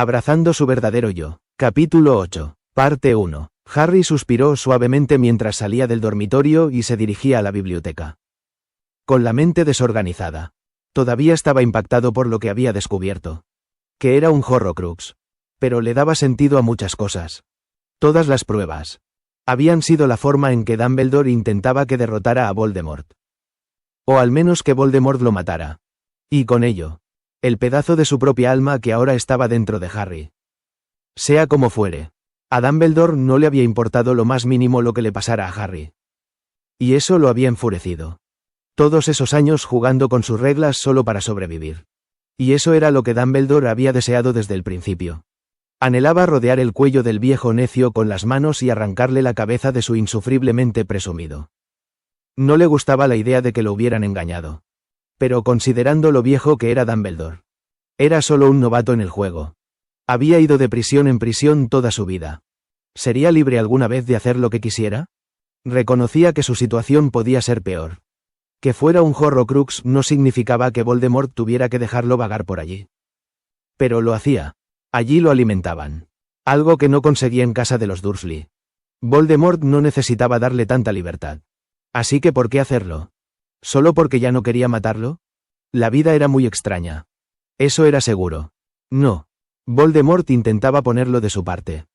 Abrazando su verdadero yo. Capítulo 8. Parte 1. Harry suspiró suavemente mientras salía del dormitorio y se dirigía a la biblioteca. Con la mente desorganizada. Todavía estaba impactado por lo que había descubierto. Que era un Horrocrux. Pero le daba sentido a muchas cosas. Todas las pruebas habían sido la forma en que Dumbledore intentaba que derrotara a Voldemort. O al menos que Voldemort lo matara. Y con ello, el pedazo de su propia alma que ahora estaba dentro de Harry. Sea como fuere, a Dumbledore no le había importado lo más mínimo lo que le pasara a Harry. Y eso lo había enfurecido. Todos esos años jugando con sus reglas solo para sobrevivir. Y eso era lo que Dumbledore había deseado desde el principio. Anhelaba rodear el cuello del viejo necio con las manos y arrancarle la cabeza de su insufriblemente presumido. No le gustaba la idea de que lo hubieran engañado. Pero considerando lo viejo que era Dumbledore. Era solo un novato en el juego. Había ido de prisión en prisión toda su vida. ¿Sería libre alguna vez de hacer lo que quisiera? Reconocía que su situación podía ser peor. Que fuera un Horrocrux no significaba que Voldemort tuviera que dejarlo vagar por allí. Pero lo hacía. Allí lo alimentaban. Algo que no conseguía en casa de los Dursley. Voldemort no necesitaba darle tanta libertad. Así que ¿por qué hacerlo? ¿Solo porque ya no quería matarlo? La vida era muy extraña. Eso era seguro. No. Voldemort intentaba ponerlo de su parte.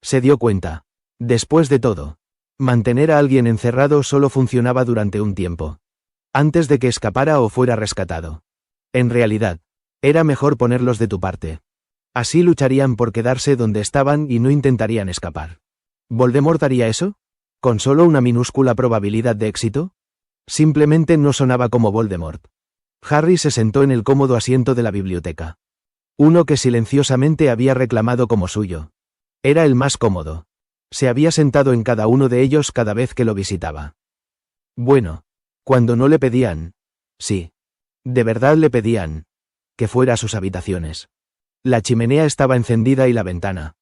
Se dio cuenta. Después de todo, mantener a alguien encerrado solo funcionaba durante un tiempo. Antes de que escapara o fuera rescatado. En realidad, era mejor ponerlos de tu parte. Así lucharían por quedarse donde estaban y no intentarían escapar. ¿Voldemort haría eso? ¿Con solo una minúscula probabilidad de éxito? Simplemente no sonaba como Voldemort. Harry se sentó en el cómodo asiento de la biblioteca. Uno que silenciosamente había reclamado como suyo. Era el más cómodo. Se había sentado en cada uno de ellos cada vez que lo visitaba. Bueno, cuando no le pedían. Sí. De verdad le pedían. Que fuera a sus habitaciones. La chimenea estaba encendida y la ventana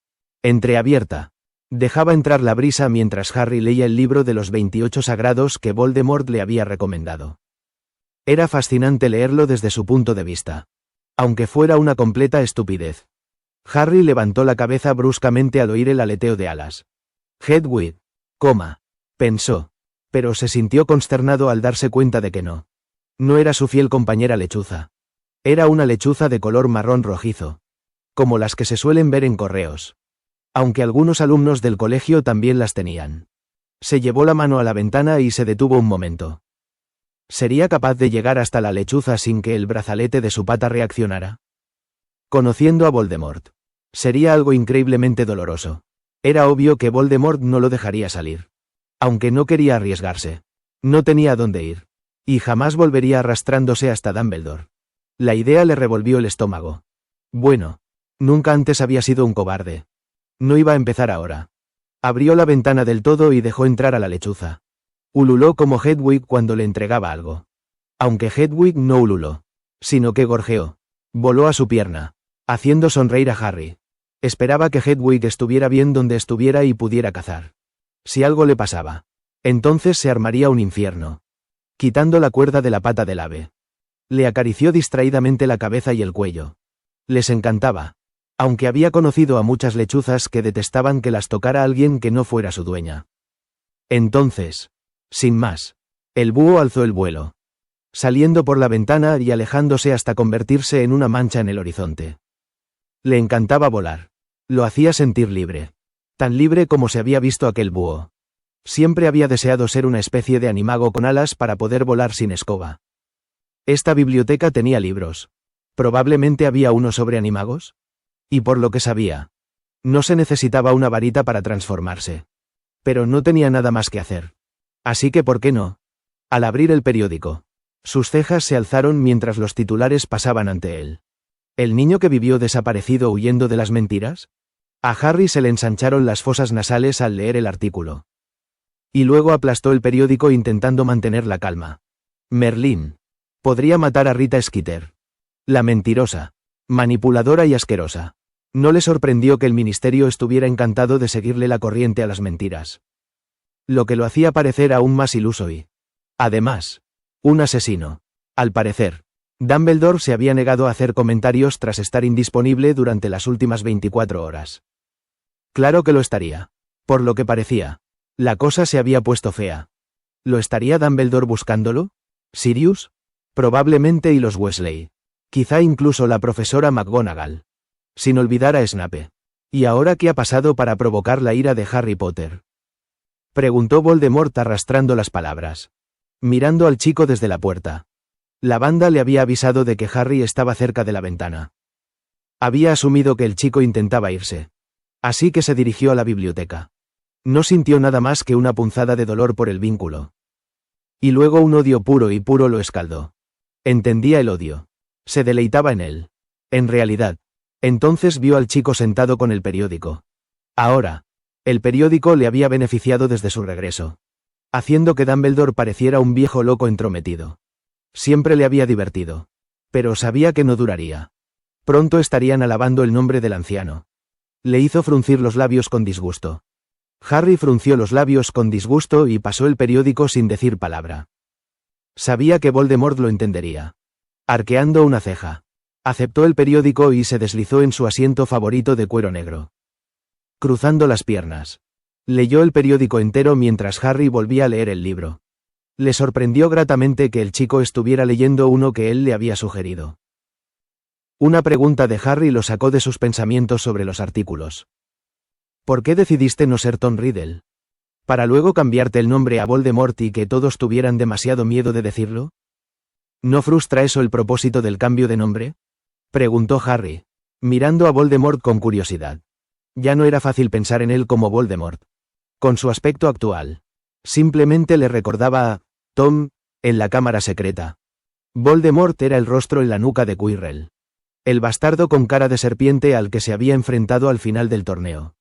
entreabierta. Dejaba entrar la brisa mientras Harry leía el libro de los 28 sagrados que Voldemort le había recomendado. Era fascinante leerlo desde su punto de vista. Aunque fuera una completa estupidez. Harry levantó la cabeza bruscamente al oír el aleteo de alas. Hedwig, pensó. Pero se sintió consternado al darse cuenta de que no. No era su fiel compañera lechuza. Era una lechuza de color marrón rojizo. Como las que se suelen ver en correos. Aunque algunos alumnos del colegio también las tenían. Se llevó la mano a la ventana y se detuvo un momento. ¿Sería capaz de llegar hasta la lechuza sin que el brazalete de su pata reaccionara? Conociendo a Voldemort. Sería algo increíblemente doloroso. Era obvio que Voldemort no lo dejaría salir. Aunque no quería arriesgarse. No tenía a dónde ir. Y jamás volvería arrastrándose hasta Dumbledore. La idea le revolvió el estómago. Bueno. Nunca antes había sido un cobarde. No iba a empezar ahora. Abrió la ventana del todo y dejó entrar a la lechuza. Ululó como Hedwig cuando le entregaba algo. Aunque Hedwig no ululó, sino que gorjeó. Voló a su pierna, haciendo sonreír a Harry. Esperaba que Hedwig estuviera bien donde estuviera y pudiera cazar. Si algo le pasaba, entonces se armaría un infierno. Quitando la cuerda de la pata del ave. Le acarició distraídamente la cabeza y el cuello. Les encantaba. Aunque había conocido a muchas lechuzas que detestaban que las tocara alguien que no fuera su dueña. Entonces, sin más, el búho alzó el vuelo. Saliendo por la ventana y alejándose hasta convertirse en una mancha en el horizonte. Le encantaba volar. Lo hacía sentir libre. Tan libre como se había visto aquel búho. Siempre había deseado ser una especie de animago con alas para poder volar sin escoba. Esta biblioteca tenía libros. Probablemente había uno sobre animagos. Y por lo que sabía, no se necesitaba una varita para transformarse. Pero no tenía nada más que hacer. Así que ¿por qué no? Al abrir el periódico, sus cejas se alzaron mientras los titulares pasaban ante él. ¿El niño que vivió desaparecido huyendo de las mentiras? A Harry se le ensancharon las fosas nasales al leer el artículo. Y luego aplastó el periódico intentando mantener la calma. Merlín. Podría matar a Rita Skeeter. La mentirosa. Manipuladora y asquerosa. No le sorprendió que el ministerio estuviera encantado de seguirle la corriente a las mentiras. Lo que lo hacía parecer aún más iluso y, además, un asesino. Al parecer, Dumbledore se había negado a hacer comentarios tras estar indisponible durante las últimas 24 horas. Claro que lo estaría. Por lo que parecía. La cosa se había puesto fea. ¿Lo estaría Dumbledore buscándolo? ¿Sirius? Probablemente y los Weasley. Quizá incluso la profesora McGonagall. Sin olvidar a Snape. ¿Y ahora qué ha pasado para provocar la ira de Harry Potter? Preguntó Voldemort arrastrando las palabras. Mirando al chico desde la puerta. La banda le había avisado de que Harry estaba cerca de la ventana. Había asumido que el chico intentaba irse. Así que se dirigió a la biblioteca. No sintió nada más que una punzada de dolor por el vínculo. Y luego un odio puro y puro lo escaldó. Entendía el odio. Se deleitaba en él. En realidad. Entonces vio al chico sentado con el periódico. Ahora. El periódico le había beneficiado desde su regreso. Haciendo que Dumbledore pareciera un viejo loco entrometido. Siempre le había divertido. Pero sabía que no duraría. Pronto estarían alabando el nombre del anciano. Le hizo fruncir los labios con disgusto. Harry frunció los labios con disgusto y pasó el periódico sin decir palabra. Sabía que Voldemort lo entendería. Arqueando una ceja. Aceptó el periódico y se deslizó en su asiento favorito de cuero negro. Cruzando las piernas. Leyó el periódico entero mientras Harry volvía a leer el libro. Le sorprendió gratamente que el chico estuviera leyendo uno que él le había sugerido. Una pregunta de Harry lo sacó de sus pensamientos sobre los artículos. ¿Por qué decidiste no ser Tom Riddle? ¿Para luego cambiarte el nombre a Voldemort y que todos tuvieran demasiado miedo de decirlo? ¿No frustra eso el propósito del cambio de nombre? Preguntó Harry, mirando a Voldemort con curiosidad. Ya no era fácil pensar en él como Voldemort. Con su aspecto actual. Simplemente le recordaba a Tom, en la cámara secreta. Voldemort era el rostro en la nuca de Quirrell. El bastardo con cara de serpiente al que se había enfrentado al final del torneo.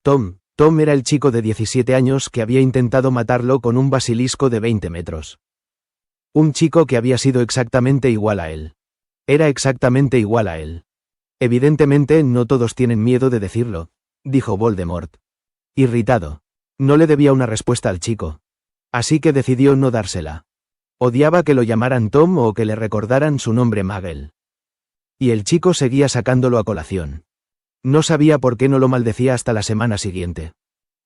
Tom era el chico de 17 años que había intentado matarlo con un basilisco de 20 metros. Un chico que había sido exactamente igual a él. Era exactamente igual a él. Evidentemente no todos tienen miedo de decirlo, dijo Voldemort. Irritado. No le debía una respuesta al chico. Así que decidió no dársela. Odiaba que lo llamaran Tom o que le recordaran su nombre Muggle. Y el chico seguía sacándolo a colación. No sabía por qué no lo maldecía hasta la semana siguiente.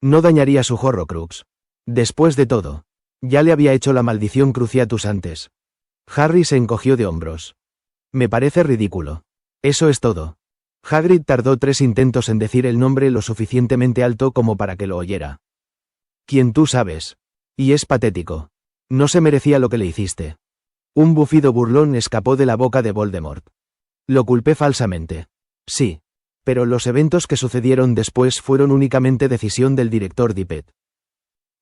No dañaría su Horrocrux. Después de todo, ya le había hecho la maldición Cruciatus antes. Harry se encogió de hombros. Me parece ridículo. Eso es todo. Hagrid tardó 3 intentos en decir el nombre lo suficientemente alto como para que lo oyera. Quien tú sabes. Y es patético. No se merecía lo que le hiciste. Un bufido burlón escapó de la boca de Voldemort. Lo culpé falsamente. Sí. Pero los eventos que sucedieron después fueron únicamente decisión del director Dippet.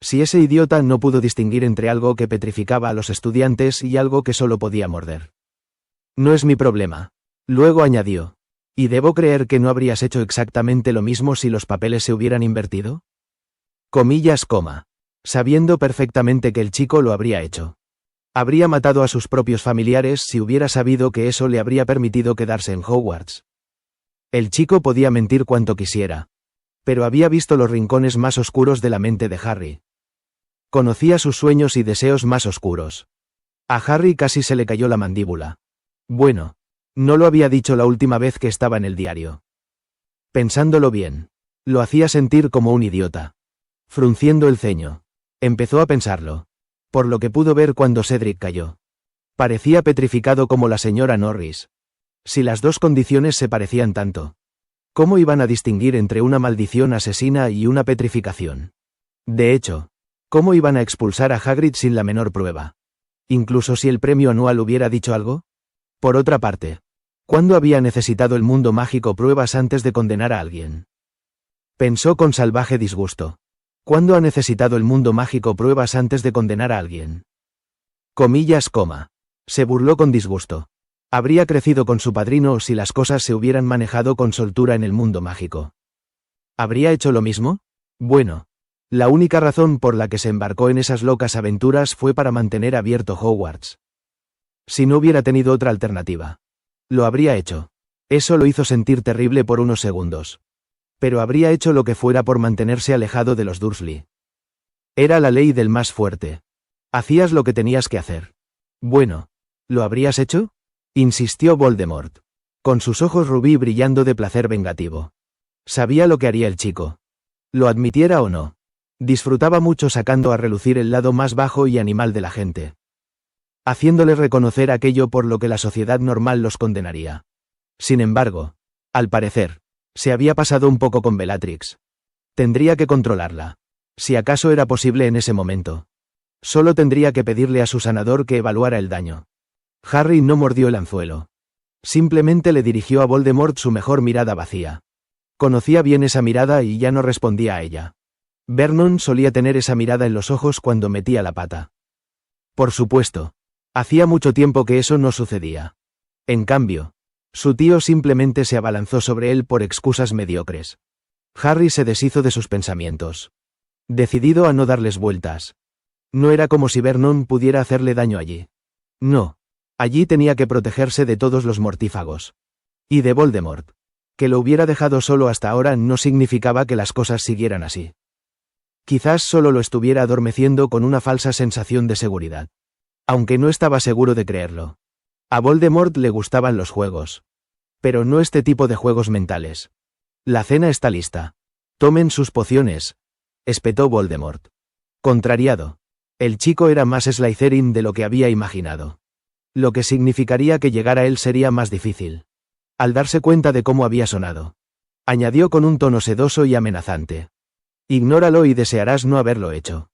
Si ese idiota no pudo distinguir entre algo que petrificaba a los estudiantes y algo que solo podía morder. No es mi problema. Luego añadió. ¿Y debo creer que no habrías hecho exactamente lo mismo si los papeles se hubieran invertido? Comillas, sabiendo perfectamente que el chico lo habría hecho. Habría matado a sus propios familiares si hubiera sabido que eso le habría permitido quedarse en Hogwarts. El chico podía mentir cuanto quisiera. Pero había visto los rincones más oscuros de la mente de Harry. Conocía sus sueños y deseos más oscuros. A Harry casi se le cayó la mandíbula. Bueno, no lo había dicho la última vez que estaba en el diario. Pensándolo bien, lo hacía sentir como un idiota. Frunciendo el ceño. Empezó a pensarlo. Por lo que pudo ver cuando Cedric cayó. Parecía petrificado como la señora Norris. Si las dos condiciones se parecían tanto, ¿cómo iban a distinguir entre una maldición asesina y una petrificación? De hecho, ¿cómo iban a expulsar a Hagrid sin la menor prueba? Incluso si el premio anual hubiera dicho algo. Por otra parte, ¿cuándo había necesitado el mundo mágico pruebas antes de condenar a alguien? Pensó con salvaje disgusto. ¿Cuándo ha necesitado el mundo mágico pruebas antes de condenar a alguien? Comillas, se burló con disgusto. Habría crecido con su padrino si las cosas se hubieran manejado con soltura en el mundo mágico. ¿Habría hecho lo mismo? Bueno, la única razón por la que se embarcó en esas locas aventuras fue para mantener abierto Hogwarts. Si no hubiera tenido otra alternativa, lo habría hecho. Eso lo hizo sentir terrible por unos segundos. Pero habría hecho lo que fuera por mantenerse alejado de los Dursley. Era la ley del más fuerte. Hacías lo que tenías que hacer. Bueno, ¿lo habrías hecho? insistió Voldemort, con sus ojos rubí brillando de placer vengativo. Sabía lo que haría el chico. Lo admitiera o no. Disfrutaba mucho sacando a relucir el lado más bajo y animal de la gente, haciéndoles reconocer aquello por lo que la sociedad normal los condenaría. Sin embargo, al parecer, se había pasado un poco con Bellatrix. Tendría que controlarla. Si acaso era posible en ese momento. Solo tendría que pedirle a su sanador que evaluara el daño. Harry no mordió el anzuelo. Simplemente le dirigió a Voldemort su mejor mirada vacía. Conocía bien esa mirada y ya no respondía a ella. Vernon solía tener esa mirada en los ojos cuando metía la pata. Por supuesto. Hacía mucho tiempo que eso no sucedía. En cambio, su tío simplemente se abalanzó sobre él por excusas mediocres. Harry se deshizo de sus pensamientos, decidido a no darles vueltas. No era como si Vernon pudiera hacerle daño allí. No. Allí tenía que protegerse de todos los mortífagos. Y de Voldemort. Que lo hubiera dejado solo hasta ahora no significaba que las cosas siguieran así. Quizás solo lo estuviera adormeciendo con una falsa sensación de seguridad. Aunque no estaba seguro de creerlo. A Voldemort le gustaban los juegos. Pero no este tipo de juegos mentales. La cena está lista. Tomen sus pociones, espetó Voldemort. Contrariado. El chico era más Slytherin de lo que había imaginado. Lo que significaría que llegar a él sería más difícil. Al darse cuenta de cómo había sonado, añadió con un tono sedoso y amenazante. Ignóralo y desearás no haberlo hecho.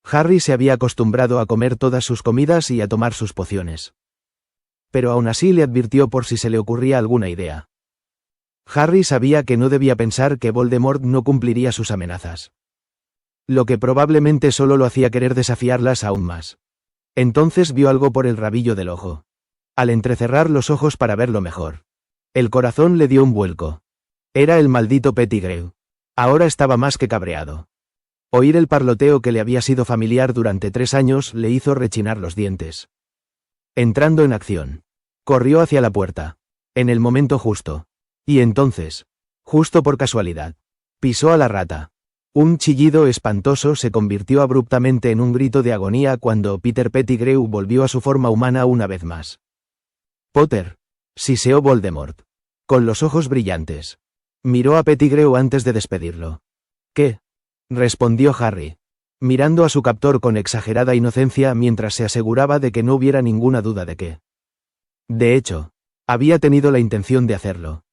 Harry se había acostumbrado a comer todas sus comidas y a tomar sus pociones. Pero aún así le advirtió por si se le ocurría alguna idea. Harry sabía que no debía pensar que Voldemort no cumpliría sus amenazas. Lo que probablemente solo lo hacía querer desafiarlas aún más. Entonces vio algo por el rabillo del ojo. Al entrecerrar los ojos para verlo mejor, el corazón le dio un vuelco. Era el maldito Pettigrew. Ahora estaba más que cabreado. Oír el parloteo que le había sido familiar durante 3 años le hizo rechinar los dientes. Entrando en acción, corrió hacia la puerta, en el momento justo. Y entonces, justo por casualidad, pisó a la rata. Un chillido espantoso se convirtió abruptamente en un grito de agonía cuando Peter Pettigrew volvió a su forma humana una vez más. Potter, siseó Voldemort, con los ojos brillantes. Miró a Pettigrew antes de despedirlo. ¿Qué? Respondió Harry, mirando a su captor con exagerada inocencia mientras se aseguraba de que no hubiera ninguna duda de que. De hecho, había tenido la intención de hacerlo.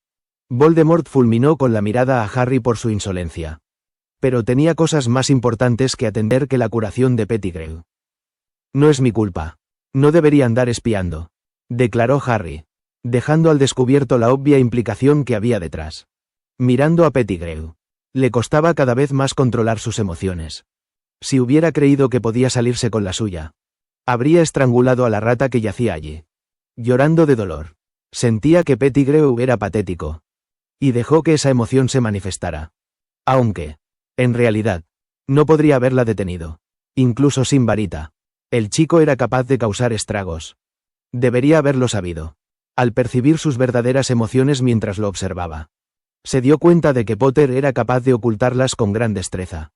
Voldemort fulminó con la mirada a Harry por su insolencia. Pero tenía cosas más importantes que atender que la curación de Pettigrew. No es mi culpa. No debería andar espiando, declaró Harry, dejando al descubierto la obvia implicación que había detrás. Mirando a Pettigrew, le costaba cada vez más controlar sus emociones. Si hubiera creído que podía salirse con la suya, habría estrangulado a la rata que yacía allí. Llorando de dolor, sentía que Pettigrew era patético. Y dejó que esa emoción se manifestara. Aunque, en realidad, no podría haberla detenido. Incluso sin varita. El chico era capaz de causar estragos. Debería haberlo sabido. Al percibir sus verdaderas emociones mientras lo observaba, se dio cuenta de que Potter era capaz de ocultarlas con gran destreza.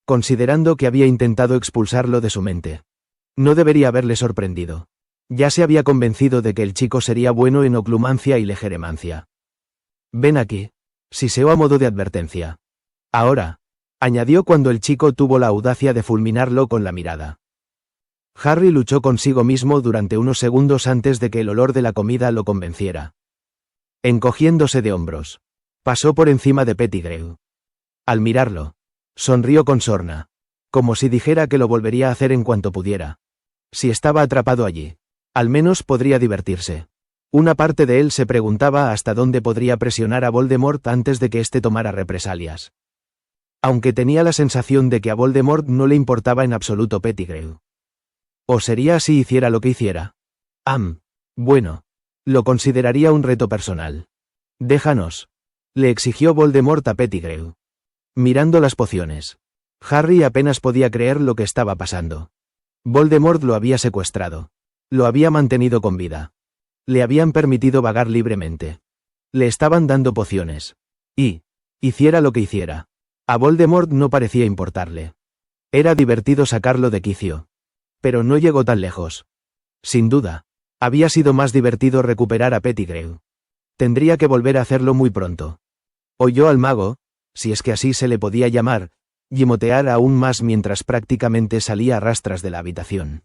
Considerando que había intentado expulsarlo de su mente, no debería haberle sorprendido. Ya se había convencido de que el chico sería bueno en oclumancia y legeremancia. Ven aquí, siseó a modo de advertencia. Ahora, añadió cuando el chico tuvo la audacia de fulminarlo con la mirada. Harry luchó consigo mismo durante unos segundos antes de que el olor de la comida lo convenciera. Encogiéndose de hombros, pasó por encima de Pettigrew. Al mirarlo, sonrió con sorna, como si dijera que lo volvería a hacer en cuanto pudiera. Si estaba atrapado allí, al menos podría divertirse. Una parte de él se preguntaba hasta dónde podría presionar a Voldemort antes de que éste tomara represalias. Aunque tenía la sensación de que a Voldemort no le importaba en absoluto Pettigrew. ¿O sería así hiciera lo que hiciera? Bueno. Lo consideraría un reto personal. Déjanos, le exigió Voldemort a Pettigrew. Mirando las pociones, Harry apenas podía creer lo que estaba pasando. Voldemort lo había secuestrado. Lo había mantenido con vida. Le habían permitido vagar libremente. Le estaban dando pociones. Y, hiciera lo que hiciera, a Voldemort no parecía importarle. Era divertido sacarlo de quicio. Pero no llegó tan lejos. Sin duda, Había sido más divertido recuperar a Pettigrew. Tendría que volver a hacerlo muy pronto. Oyó al mago, si es que así se le podía llamar, gimotear aún más mientras prácticamente salía a rastras de la habitación.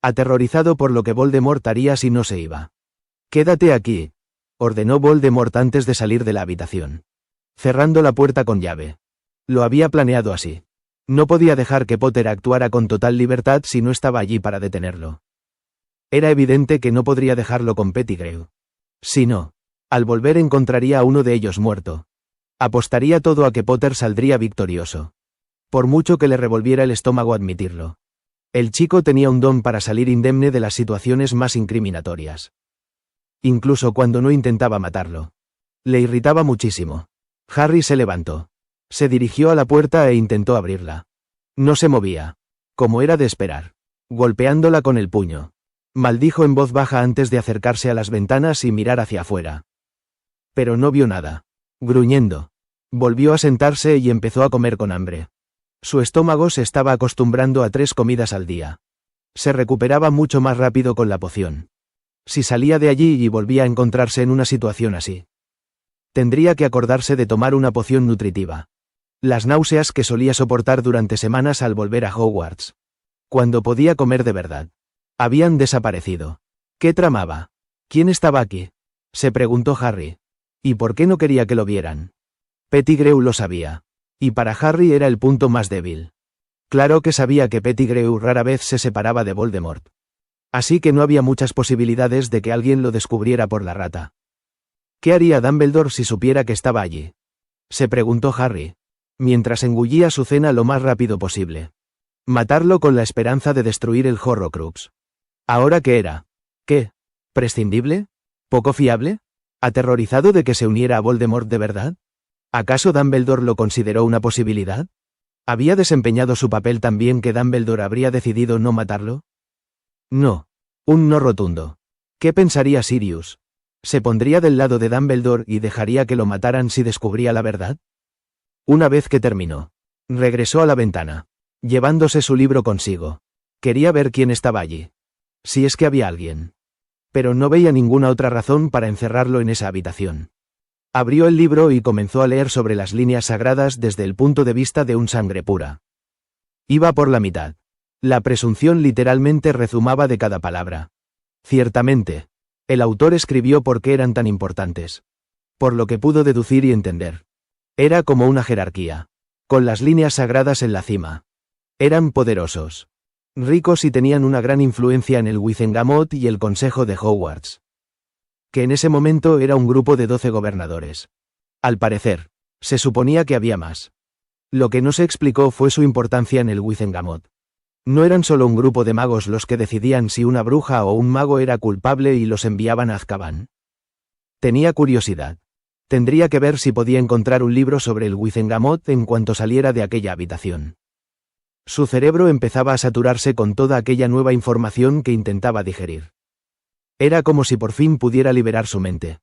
Aterrorizado por lo que Voldemort haría si no se iba. «Quédate aquí», ordenó Voldemort antes de salir de la habitación, cerrando la puerta con llave. Lo había planeado así. No podía dejar que Potter actuara con total libertad si no estaba allí para detenerlo. Era evidente que no podría dejarlo con Pettigrew. Si no, al volver encontraría a uno de ellos muerto. Apostaría todo a que Potter saldría victorioso. Por mucho que le revolviera el estómago admitirlo. El chico tenía un don para salir indemne de las situaciones más incriminatorias. Incluso cuando no intentaba matarlo. Le irritaba muchísimo. Harry se levantó. Se dirigió a la puerta e intentó abrirla. No se movía. Como era de esperar. Golpeándola con el puño. Maldijo en voz baja antes de acercarse a las ventanas y mirar hacia afuera. Pero no vio nada. Gruñendo. Volvió a sentarse y empezó a comer con hambre. Su estómago se estaba acostumbrando a 3 comidas al día. Se recuperaba mucho más rápido con la poción. Si salía de allí y volvía a encontrarse en una situación así. Tendría que acordarse de tomar una poción nutritiva. Las náuseas que solía soportar durante semanas al volver a Hogwarts. Cuando podía comer de verdad. Habían desaparecido. ¿Qué tramaba? ¿Quién estaba aquí? Se preguntó Harry. ¿Y por qué no quería que lo vieran? Pettigrew lo sabía. Y para Harry era el punto más débil. Claro que sabía que Pettigrew rara vez se separaba de Voldemort. Así que no había muchas posibilidades de que alguien lo descubriera por la rata. ¿Qué haría Dumbledore si supiera que estaba allí? Se preguntó Harry, mientras engullía su cena lo más rápido posible. Matarlo con la esperanza de destruir el Horrocrux. ¿Ahora qué era? ¿Qué? ¿Prescindible? ¿Poco fiable? ¿Aterrorizado de que se uniera a Voldemort de verdad? ¿Acaso Dumbledore lo consideró una posibilidad? ¿Había desempeñado su papel tan bien que Dumbledore habría decidido no matarlo? No. Un no rotundo. ¿Qué pensaría Sirius? ¿Se pondría del lado de Dumbledore y dejaría que lo mataran si descubría la verdad? Una vez que terminó, regresó a la ventana, llevándose su libro consigo. Quería ver quién estaba allí. Si es que había alguien. Pero no veía ninguna otra razón para encerrarlo en esa habitación. Abrió el libro y comenzó a leer sobre las líneas sagradas desde el punto de vista de un sangre pura. Iba por la mitad. La presunción literalmente rezumaba de cada palabra. Ciertamente. El autor escribió por qué eran tan importantes. Por lo que pudo deducir y entender. Era como una jerarquía. Con las líneas sagradas en la cima. Eran poderosos. Ricos y tenían una gran influencia en el Wizengamot y el Consejo de Hogwarts. Que en ese momento era un grupo de 12 gobernadores. Al parecer, se suponía que había más. Lo que no se explicó fue su importancia en el Wizengamot. No eran solo un grupo de magos los que decidían si una bruja o un mago era culpable y los enviaban a Azkaban. Tenía curiosidad. Tendría que ver si podía encontrar un libro sobre el Wizengamot en cuanto saliera de aquella habitación. Su cerebro empezaba a saturarse con toda aquella nueva información que intentaba digerir. Era como si por fin pudiera liberar su mente.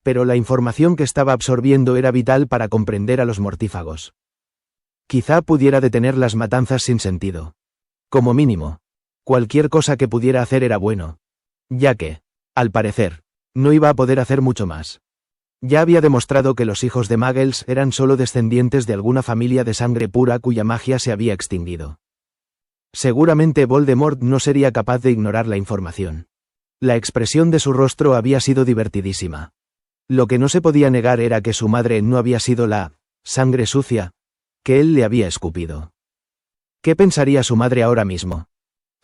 Pero la información que estaba absorbiendo era vital para comprender a los mortífagos. Quizá pudiera detener las matanzas sin sentido. Como mínimo, cualquier cosa que pudiera hacer era bueno. Ya que, al parecer, no iba a poder hacer mucho más. Ya había demostrado que los hijos de Muggles eran solo descendientes de alguna familia de sangre pura cuya magia se había extinguido. Seguramente Voldemort no sería capaz de ignorar la información. La expresión de su rostro había sido divertidísima. Lo que no se podía negar era que su madre no había sido la sangre sucia que él le había escupido. ¿Qué pensaría su madre ahora mismo?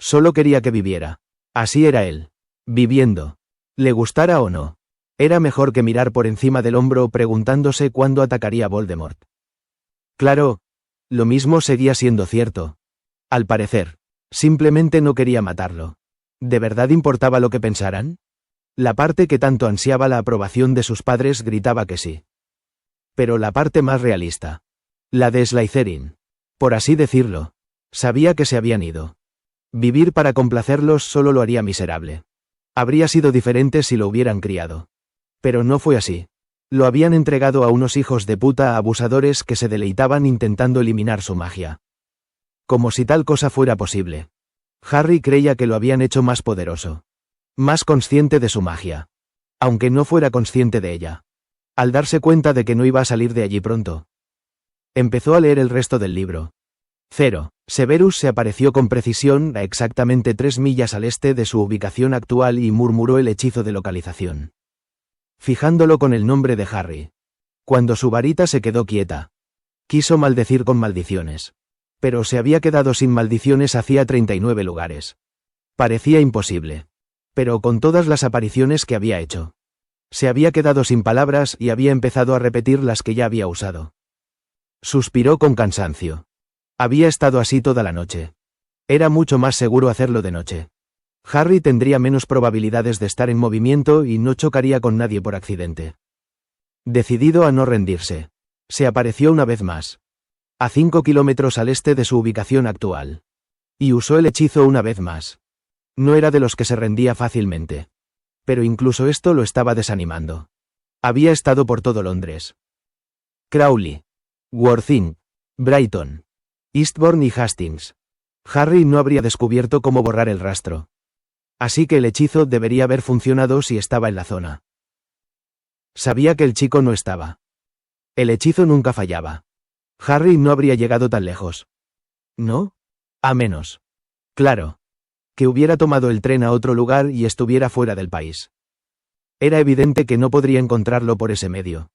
Solo quería que viviera. Así era él. Viviendo. Le gustara o no. Era mejor que mirar por encima del hombro preguntándose cuándo atacaría a Voldemort. Claro, lo mismo seguía siendo cierto. Al parecer, simplemente no quería matarlo. ¿De verdad importaba lo que pensaran? La parte que tanto ansiaba la aprobación de sus padres gritaba que sí. Pero la parte más realista. La de Slytherin. Por así decirlo. Sabía que se habían ido. Vivir para complacerlos solo lo haría miserable. Habría sido diferente si lo hubieran criado. Pero no fue así. Lo habían entregado a unos hijos de puta abusadores que se deleitaban intentando eliminar su magia. Como si tal cosa fuera posible. Harry creía que lo habían hecho más poderoso. más consciente de su magia. Aunque no fuera consciente de ella. Al darse cuenta de que no iba a salir de allí pronto. Empezó a leer el resto del libro. 0. Severus se apareció con precisión a exactamente 3 millas al este de su ubicación actual y murmuró el hechizo de localización. Fijándolo con el nombre de Harry. Cuando su varita se quedó quieta. Quiso maldecir con maldiciones. Pero se había quedado sin maldiciones hacía 39 lugares. Parecía imposible. Pero con todas las apariciones que había hecho. Se había quedado sin palabras y había empezado a repetir las que ya había usado. Suspiró con cansancio. Había estado así toda la noche. Era mucho más seguro hacerlo de noche. Harry tendría menos probabilidades de estar en movimiento y no chocaría con nadie por accidente. Decidido a no rendirse, se apareció una vez más. A 5 kilómetros al este de su ubicación actual. Y usó el hechizo una vez más. No era de los que se rendía fácilmente. Pero incluso esto lo estaba desanimando. Había estado por todo Londres. Crowley, Worthing, Brighton, Eastbourne y Hastings. Harry no habría descubierto cómo borrar el rastro. Así que el hechizo debería haber funcionado si estaba en la zona. Sabía que el chico no estaba. El hechizo nunca fallaba. Harry no habría llegado tan lejos. ¿No? A menos. Claro. Que hubiera tomado el tren a otro lugar y estuviera fuera del país. Era evidente que no podría encontrarlo por ese medio.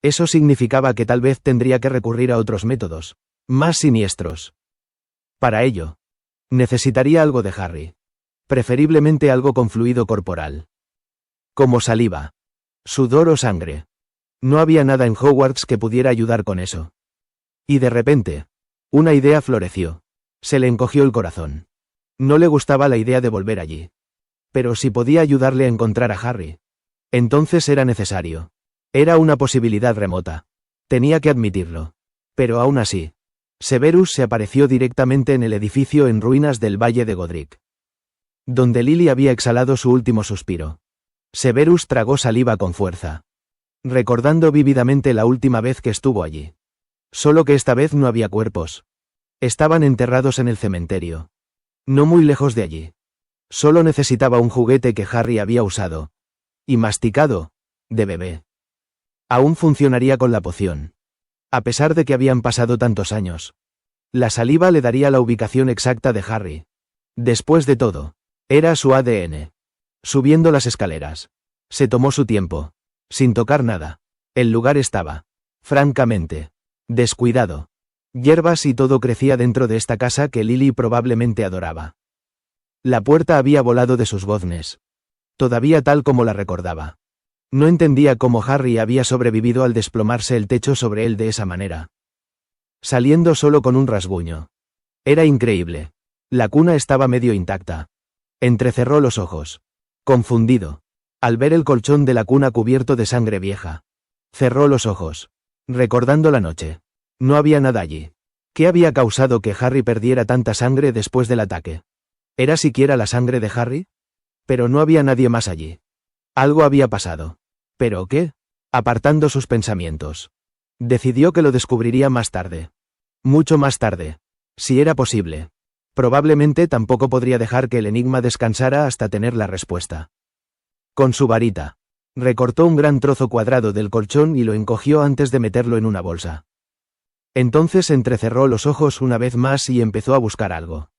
Eso significaba que tal vez tendría que recurrir a otros métodos, más siniestros. Para ello, necesitaría algo de Harry. Preferiblemente algo con fluido corporal. Como saliva, sudor o sangre. No había nada en Hogwarts que pudiera ayudar con eso. Y de repente, una idea floreció. Se le encogió el corazón. No le gustaba la idea de volver allí. Pero si podía ayudarle a encontrar a Harry. Entonces era necesario. Era una posibilidad remota. Tenía que admitirlo. Pero aún así, Severus se apareció directamente en el edificio en ruinas del Valle de Godric. Donde Lily había exhalado su último suspiro. Severus tragó saliva con fuerza. Recordando vívidamente la última vez que estuvo allí. Solo que esta vez no había cuerpos. Estaban enterrados en el cementerio. No muy lejos de allí. Solo necesitaba un juguete que Harry había usado. Y masticado. De bebé. Aún funcionaría con la poción. A pesar de que habían pasado tantos años. La saliva le daría la ubicación exacta de Harry. Después de todo, era su ADN. Subiendo las escaleras. Se tomó su tiempo. Sin tocar nada. El lugar estaba, francamente, descuidado. Hierbas y todo crecía dentro de esta casa que Lily probablemente adoraba. La puerta había volado de sus goznes. Todavía tal como la recordaba. No entendía cómo Harry había sobrevivido al desplomarse el techo sobre él de esa manera. Saliendo solo con un rasguño. Era increíble. La cuna estaba medio intacta. Entrecerró los ojos. Confundido. Al ver el colchón de la cuna cubierto de sangre vieja. Cerró los ojos. Recordando la noche. No había nada allí. ¿Qué había causado que Harry perdiera tanta sangre después del ataque? ¿Era siquiera la sangre de Harry? Pero no había nadie más allí. Algo había pasado. ¿Pero qué? Apartando sus pensamientos. Decidió que lo descubriría más tarde. Mucho más tarde. Si era posible. Probablemente tampoco podría dejar que el enigma descansara hasta tener la respuesta. Con su varita. Recortó un gran trozo cuadrado del colchón y lo encogió antes de meterlo en una bolsa. Entonces entrecerró los ojos una vez más y empezó a buscar algo.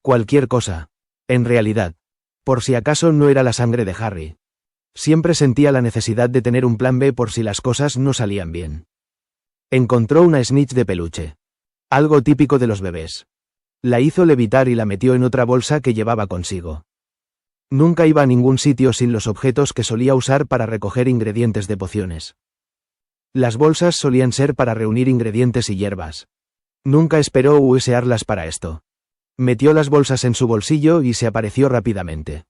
Cualquier cosa. En realidad. Por si acaso no era la sangre de Harry. Siempre sentía la necesidad de tener un plan B por si las cosas no salían bien. Encontró una snitch de peluche. Algo típico de los bebés. La hizo levitar y la metió en otra bolsa que llevaba consigo. Nunca iba a ningún sitio sin los objetos que solía usar para recoger ingredientes de pociones. Las bolsas solían ser para reunir ingredientes y hierbas. Nunca esperó usearlas para esto. Metió las bolsas en su bolsillo y se apareció rápidamente.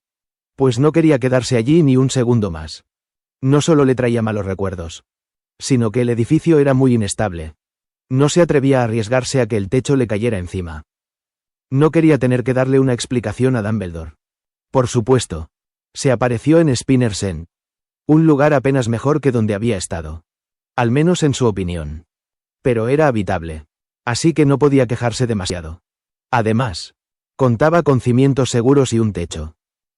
Pues no quería quedarse allí ni un segundo más. No solo le traía malos recuerdos, sino que el edificio era muy inestable. No se atrevía a arriesgarse a que el techo le cayera encima. No quería tener que darle una explicación a Dumbledore. Por supuesto. Se apareció en Spinner's End. Un lugar apenas mejor que donde había estado. Al menos en su opinión. Pero era habitable. Así que no podía quejarse demasiado. Además, contaba con cimientos seguros y un techo.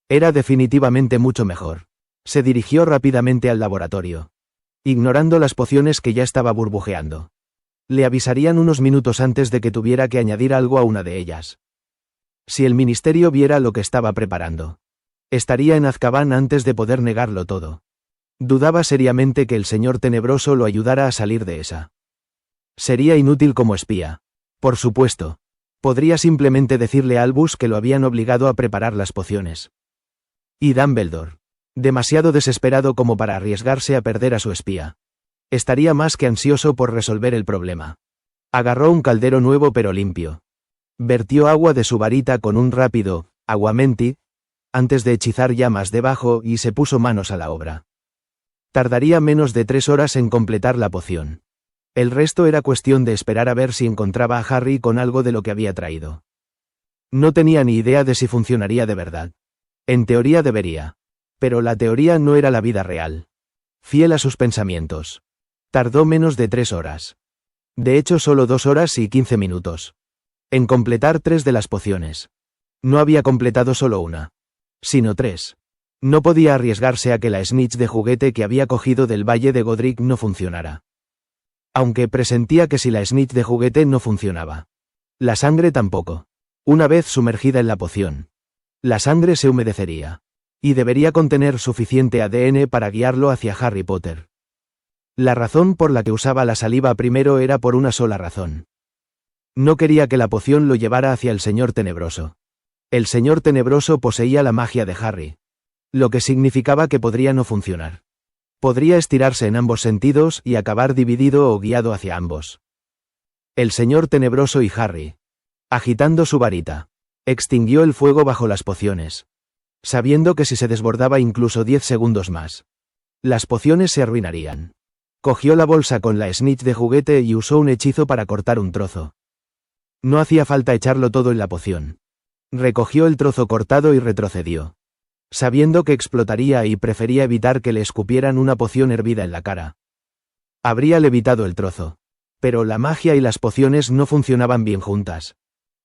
Era definitivamente mucho mejor. Se dirigió rápidamente al laboratorio, ignorando las pociones que ya estaba burbujeando. Le avisarían unos minutos antes de que tuviera que añadir algo a una de ellas. Si el ministerio viera lo que estaba preparando, estaría en Azkaban antes de poder negarlo todo. Dudaba seriamente que el Señor Tenebroso lo ayudara a salir de esa. Sería inútil como espía. Por supuesto. Podría simplemente decirle a Albus que lo habían obligado a preparar las pociones. Y Dumbledore, demasiado desesperado como para arriesgarse a perder a su espía, estaría más que ansioso por resolver el problema. Agarró un caldero nuevo pero limpio. Vertió agua de su varita con un rápido aguamenti, antes de hechizar llamas debajo, y se puso manos a la obra. Tardaría menos de 3 horas en completar la poción. El resto era cuestión de esperar a ver si encontraba a Harry con algo de lo que había traído. No tenía ni idea de si funcionaría de verdad. En teoría debería. Pero la teoría no era la vida real. Fiel a sus pensamientos. Tardó menos de 3 horas. De hecho, solo 2 horas y 15 minutos. En completar 3 de las pociones. No había completado solo una, sino 3. No podía arriesgarse a que la snitch de juguete que había cogido del Valle de Godric no funcionara. Aunque presentía que si la snitch de juguete no funcionaba, la sangre tampoco. Una vez sumergida en la poción, la sangre se humedecería. Y debería contener suficiente ADN para guiarlo hacia Harry Potter. La razón por la que usaba la saliva primero era por una sola razón. No quería que la poción lo llevara hacia el Señor Tenebroso. El Señor Tenebroso poseía la magia de Harry, lo que significaba que podría no funcionar. Podría estirarse en ambos sentidos y acabar dividido o guiado hacia ambos. El Señor Tenebroso y Harry, agitando su varita, extinguió el fuego bajo las pociones, sabiendo que si se desbordaba incluso 10 segundos más, las pociones se arruinarían. Cogió la bolsa con la snitch de juguete y usó un hechizo para cortar un trozo. No hacía falta echarlo todo en la poción. Recogió el trozo cortado y retrocedió, sabiendo que explotaría, y prefería evitar que le escupieran una poción hervida en la cara. Habría levitado el trozo. Pero la magia y las pociones no funcionaban bien juntas.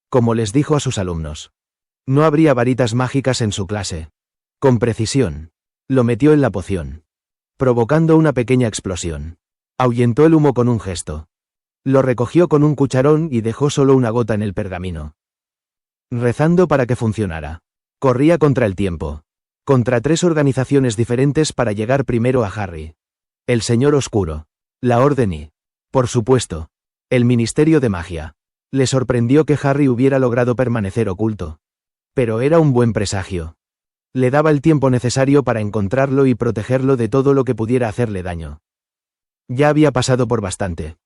Como les dijo a sus alumnos, no habría varitas mágicas en su clase. Con precisión, lo metió en la poción, provocando una pequeña explosión. Ahuyentó el humo con un gesto. Lo recogió con un cucharón y dejó solo una gota en el pergamino, rezando para que funcionara. Corría contra el tiempo. Contra 3 organizaciones diferentes para llegar primero a Harry. El Señor Oscuro, la Orden y, por supuesto, el Ministerio de Magia. Le sorprendió que Harry hubiera logrado permanecer oculto. Pero era un buen presagio. Le daba el tiempo necesario para encontrarlo y protegerlo de todo lo que pudiera hacerle daño. Ya había pasado por bastante.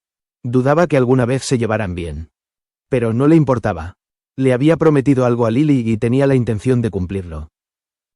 Dudaba que alguna vez se llevaran bien. Pero no le importaba. Le había prometido algo a Lily y tenía la intención de cumplirlo.